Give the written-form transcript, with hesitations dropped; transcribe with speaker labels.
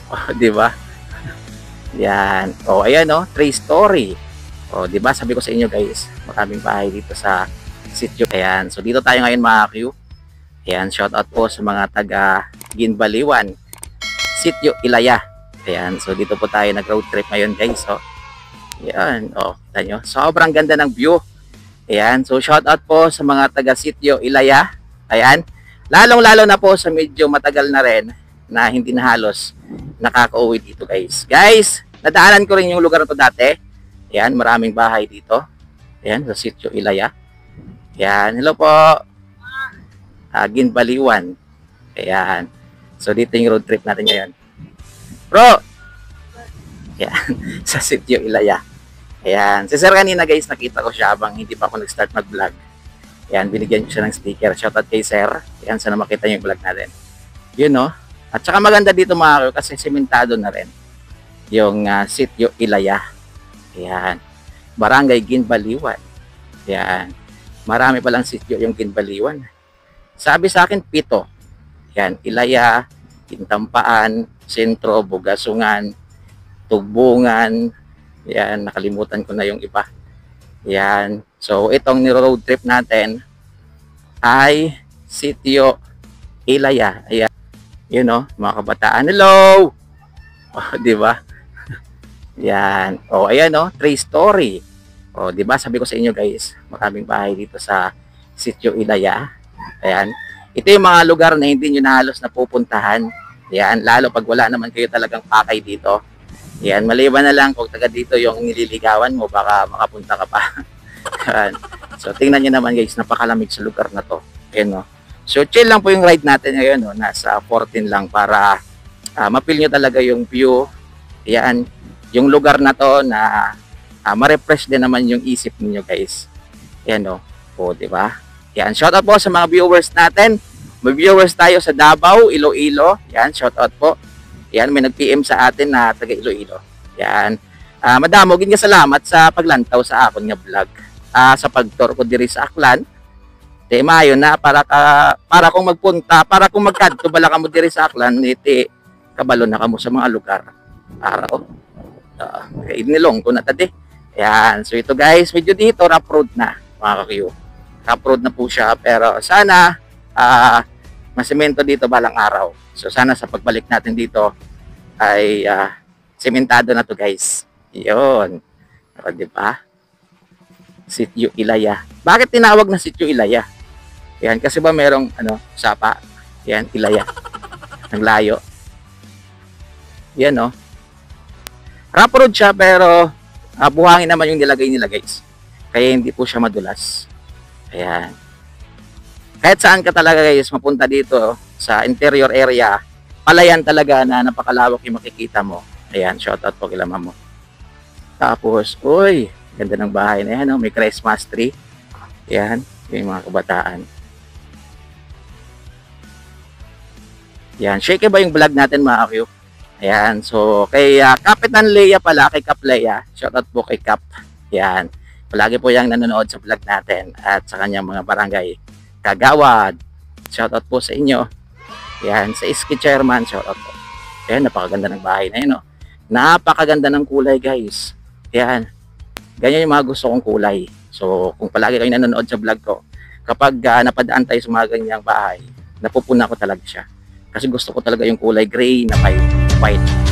Speaker 1: Oh, di ba? Yan. Oh, ayan oh, 3-story. Oh, di ba? Sabi ko sa inyo guys, maraming bahay dito sa sitio. Ayan. So dito tayo ngayon mga Q. Ayan, shout out po sa mga taga Ginbaliwan, Sitio Ilaya. Ayan, so dito po tayo nag-road trip ngayon guys. So, ayan, oh, kita nyo. Sobrang ganda ng view. Ayan, so shout out po sa mga taga Sitio Ilaya. Ayan, lalong-lalo na po sa medyo matagal na rin na hindi na halos nakaka-uwi dito guys. Guys, nadaanan ko rin yung lugar na to dati. Ayan, maraming bahay dito. Ayan, sa Sitio Ilaya. Ayan, hello po. Ginbaliwan. Ayan. So dito yung road trip natin ngayon. Bro! Ayan, sa Sitio Ilaya. Ayan. Si Sir kanina guys, nakita ko siya habang hindi pa ako nag-start mag-vlog. Ayan, binigyan ko siya ng sticker. Shoutout kay Sir. Ayan, sana makita niyo yung vlog natin. Yun no. At saka maganda dito mga kasi sementado na rin yung Sitio Ilaya. Ayan. Barangay Ginbaliwan. Ayan. Marami palang sitio yung Ginbaliwan. Sabi sa akin 7. Yan, Ilaya, Kintampaan, Sentro, Bugasungan, Tugbungan. Yan, nakalimutan ko na yung iba. Yan. So, itong ni-road trip natin ay Sitio Ilaya. Ayan. Yun know, mga kabataan. Hello! Oh, di ba? Yan. Oh, ayan oh, 3-story. Oh, di ba? Sabi ko sa inyo guys, maraming bahay dito sa Sitio Ilaya. Ayan. Ito yung mga lugar na hindi nyo na halos napupuntahan. Ayan. Lalo pag wala naman kayo talagang pakay dito. Ayan. Maliban na lang kung taga dito yung nililigawan mo, baka makapunta ka pa. Ayan. So, tingnan nyo naman guys, napakalamig sa lugar na to. Ayan, no? So, chill lang po yung ride natin ngayon. No? Nasa 14 lang para mapil nyo talaga yung view. Ayan. Yung lugar na to na ma-refresh din naman yung isip niyo guys. Ayan, no? O, diba? Yan, shoutout po sa mga viewers natin. May viewers tayo sa Davao, Iloilo. Yan, shoutout po. Yan, may nag-PM sa atin na taga Iloilo. Yan. Madamo, gin nga salamat sa paglantaw sa akon nga vlog. Sa pagtour ko diri sa Aklan. Di mayo na para kung magpunta, para kung magkadto bala ka mo diri sa Aklan, iti kabalo na kamo sa mga lugar. Araw. Inilong ko na tadi. Yan, so ito guys, medyo dito rough road na, mga kakiyo. Rough na po siya, pero sana masemento dito balang araw. So sana sa pagbalik natin dito ay sementado na to guys. Yun. O, diba? Sitio Ilaya. Bakit tinawag na Sitio Ilaya? Yan, kasi ba merong sapa? Yan, Ilaya. Ang layo. Yan no. Rough road siya pero buhangin naman yung nilagay nila guys. Kaya hindi po siya madulas. Ayan. Kahit saan ka talaga guys mapunta dito sa interior area, palayan talaga na napakalawak yung makikita mo. Ayan, shoutout po kila mamo. Tapos, uy, ganda ng bahay na yan. May Christmas tree. Ayan, yung mga kabataan. Ayan, shake ba yung vlog natin mga Q? Ayan, so kay Kapitan Leia pala, kay Kap Leia. Shoutout po kay Kap. Ayan. Palagi po yung nanonood sa vlog natin at sa kanyang mga barangay kagawad. Shoutout po sa inyo. Yan, sa Iski Chairman, shoutout po. Yan, napakaganda ng bahay na yun. No? Napakaganda ng kulay guys. Yan, ganyan yung mga gusto kong kulay. So, kung palagi kayo nanonood sa vlog ko, kapag napadaan tayo sa mga ganyang bahay, napupuna ko talaga siya. Kasi gusto ko talaga yung kulay gray na white.